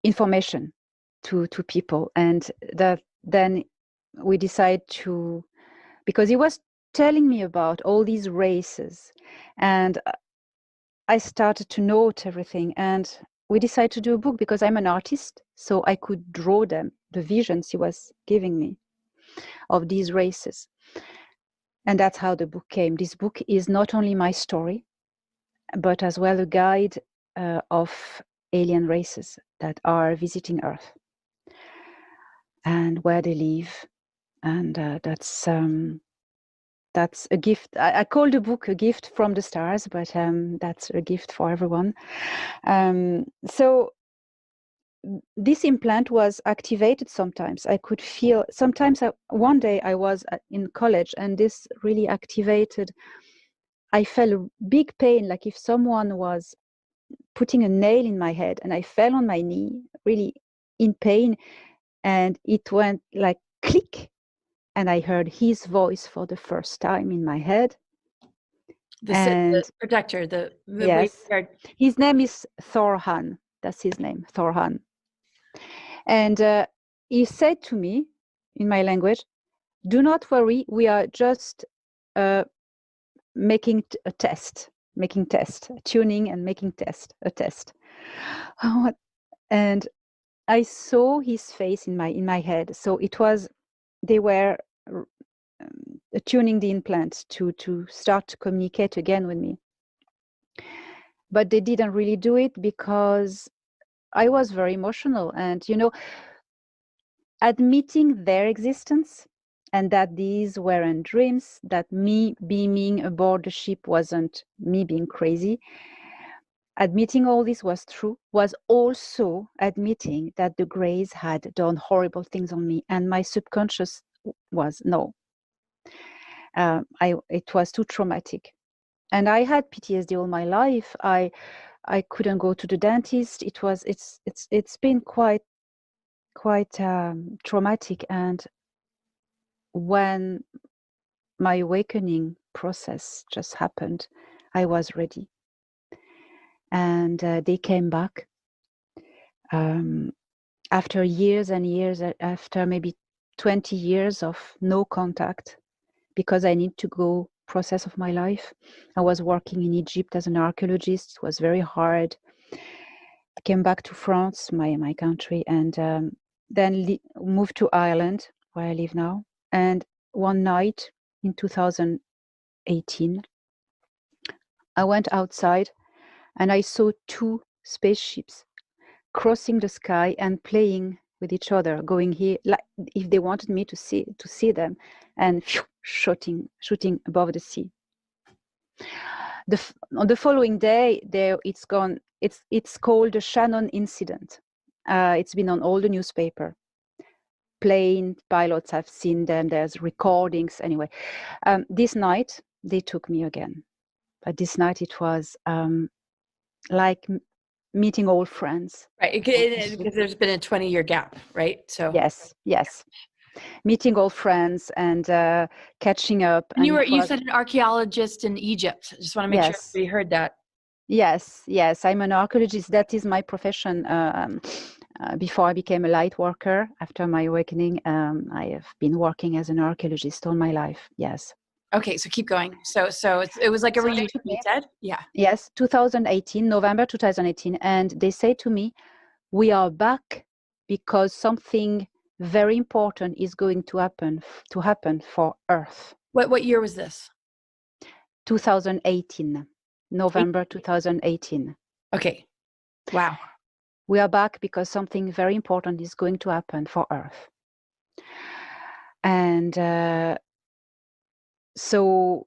information to people. And then we decided to, because he was telling me about all these races, and I started to note everything, and we decided to do a book because I'm an artist, so I could draw them, the visions he was giving me of these races. And that's how the book came. This book is not only my story, but as well a guide of alien races that are visiting Earth and where they live. And that's a gift. I call the book a gift from the stars, but that's a gift for everyone. So this implant was activated sometimes. I could feel, sometimes one day I was in college and this really activated. I felt a big pain, like if someone was putting a nail in my head, and I fell on my knee, really in pain, and it went like click, and I heard his voice for the first time in my head. The protector, yes, his name is Thorhan. That's his name, Thorhan. And he said to me in my language, "Do not worry, we are just making a test, tuning and making a test." And I saw his face in my head. So it was, they were tuning the implant to start to communicate again with me. But they didn't really do it because I was very emotional, and admitting their existence and that these weren't dreams, that me beaming aboard the ship wasn't me being crazy. Admitting all this was true, was also admitting that the Greys had done horrible things on me, and my subconscious was no. It was too traumatic, and I had PTSD all my life. I couldn't go to the dentist. It's been quite traumatic. And when my awakening process just happened, I was ready. And they came back after years and years, after maybe 20 years of no contact, because I need to go process of my life. I was working in Egypt as an archaeologist. It was very hard. I came back to France, my country, and then moved to Ireland, where I live now. And one night in 2018, I went outside and I saw two spaceships crossing the sky and playing with each other, going here, like if they wanted me to see them, and shooting above the sea. On the following day, it's gone. It's called the Shannon incident. It's been on all the newspaper. Plane pilots have seen them. There's recordings. Anyway, this night they took me again, but this night it was like meeting old friends. Right, because there's been a 20-year gap, right? So yes, meeting old friends and catching up. And you said an archaeologist in Egypt. I just want to make sure everybody heard that. Yes, I'm an archaeologist. That is my profession. Before I became a light worker, after my awakening, I have been working as an archaeologist all my life. Yes. Okay, so keep going. So it was like a reunion, you said? Yeah. Yes, 2018, November 2018. And they say to me, "We are back because something very important is going to happen for Earth." What year was this? 2018, November 2018. Okay. Wow. We are back because something very important is going to happen for Earth. And so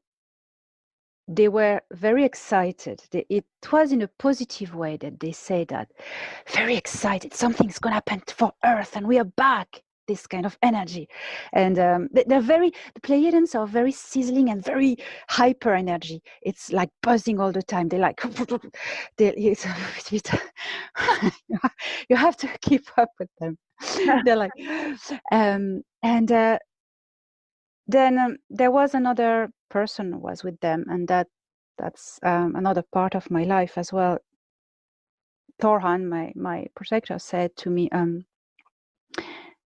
they were very excited. It was in a positive way that they say that. Very excited. Something's going to happen for Earth and we are back. This kind of energy. And the Pleiadians are very sizzling and very hyper energy. It's like buzzing all the time. They're like, you have to keep up with them. They're like, then there was another person who was with them, and that's another part of my life as well. Thorhan, my protector, said to me,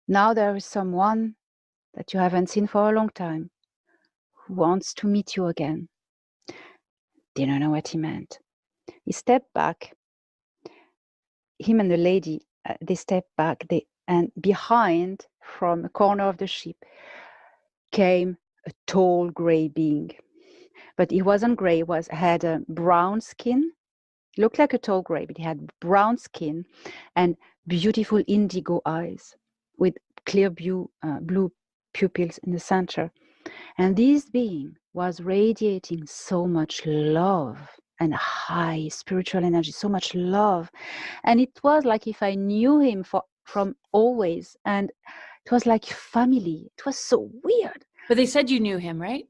now there is someone that you haven't seen for a long time who wants to meet you again. Didn't know what he meant. He stepped back. Him and the lady, they stepped back. And behind, from a corner of the ship, came a tall grey being. But he wasn't grey. Had a brown skin. Looked like a tall grey, but he had brown skin and beautiful indigo eyes with clear blue pupils in the center. And this being was radiating so much love and high spiritual energy, so much love. And it was like if I knew him from always. And it was like family. It was so weird. But they said you knew him, right?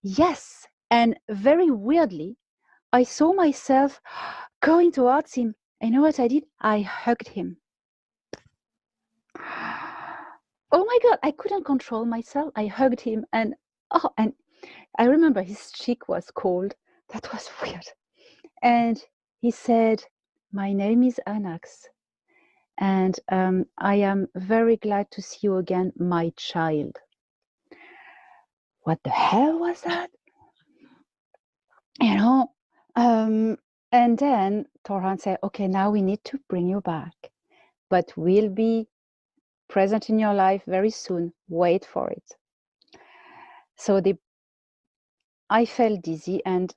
Yes. And very weirdly, I saw myself going towards him. And you know what I did? I hugged him. Oh my God, I couldn't control myself. I hugged him and I remember his cheek was cold. That was weird. And he said, my name is Anax. And I am very glad to see you again, my child. What the hell was that? You know? And then Thorhan said, okay, now we need to bring you back. But we'll be present in your life very soon. Wait for it. So I felt dizzy and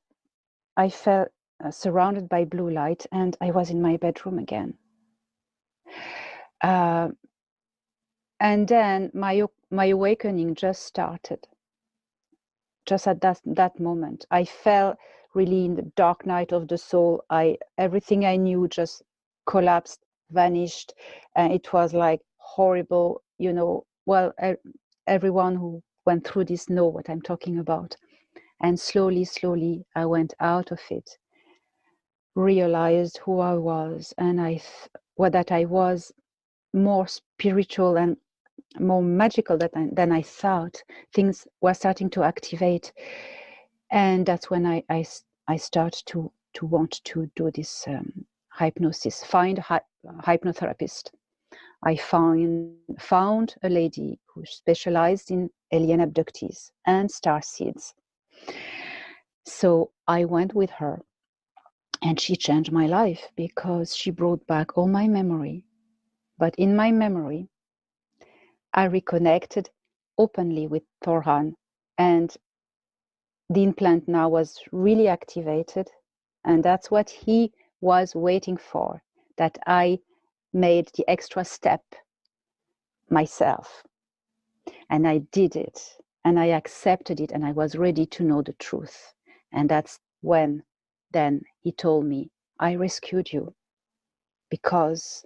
I felt surrounded by blue light, and I was in my bedroom again. And then my awakening just started. Just at that moment, I fell really in the dark night of the soul. Everything I knew just collapsed, vanished. It was like horrible, you know. Well, everyone who went through this know what I'm talking about. And slowly, I went out of it, realized who I was, and that I was more spiritual and more magical than I thought. Things were starting to activate, and that's when I start to want to do this hypnosis. Find a hypnotherapist. I found a lady who specialized in alien abductees and star seeds. So I went with her, and she changed my life because she brought back all my memory. But in my memory, I reconnected openly with Thorhan, and the implant now was really activated. And that's what he was waiting for, that I made the extra step myself. And I did it, and I accepted it, and I was ready to know the truth. And that's when then he told me, I rescued you because,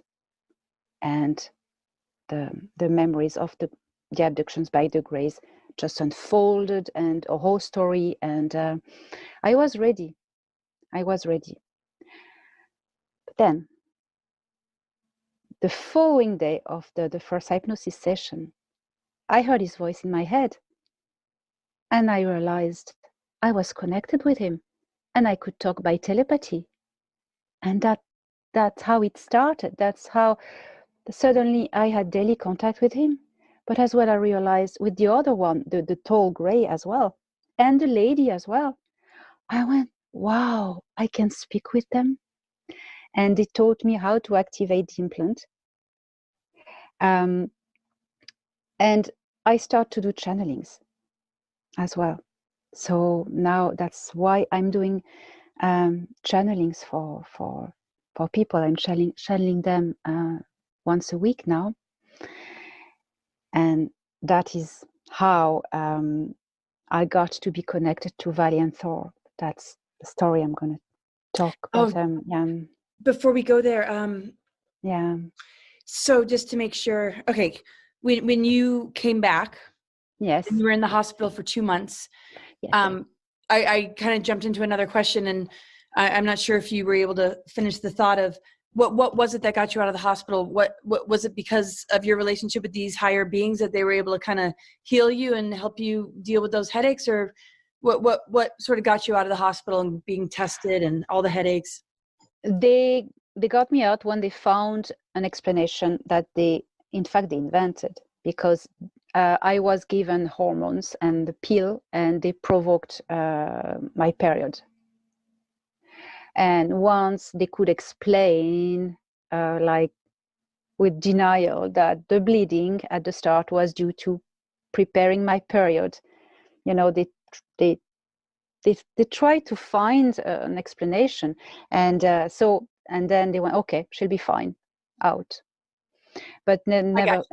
and the memories of the abductions by the Greys just unfolded, and a whole story. And I was ready. But then, the following day of the first hypnosis session, I heard his voice in my head. And I realized I was connected with him, and I could talk by telepathy. And that's how it started. That's how suddenly I had daily contact with him. But as well, I realized with the other one, the tall grey as well, and the lady as well, I went, wow, I can speak with them. And they taught me how to activate the implant. And I start to do channelings as well. So now that's why I'm doing channelings for people. I'm channeling them once a week now. And that is how I got to be connected to Valiant Thor. That's the story I'm going to talk about. Before we go there, yeah. So just to make sure, okay, when you came back, yes, and you were in the hospital for 2 months, yes, I kind of jumped into another question, and I'm not sure if you were able to finish the thought of what was it that got you out of the hospital? What was it because of your relationship with these higher beings that they were able to kind of heal you and help you deal with those headaches, or what sort of got you out of the hospital and being tested and all the headaches? They they got me out when they found an explanation that they invented, because I was given hormones and the pill, and they provoked my period. And once they could explain, like with denial, that the bleeding at the start was due to preparing my period, you know, they try to find an explanation, and and then they went, okay, she'll be fine, out. But never.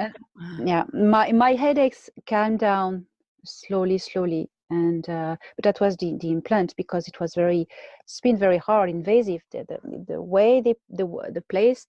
Yeah, my headaches calmed down slowly, and but that was the implant, because it's been very hard, invasive. The way the place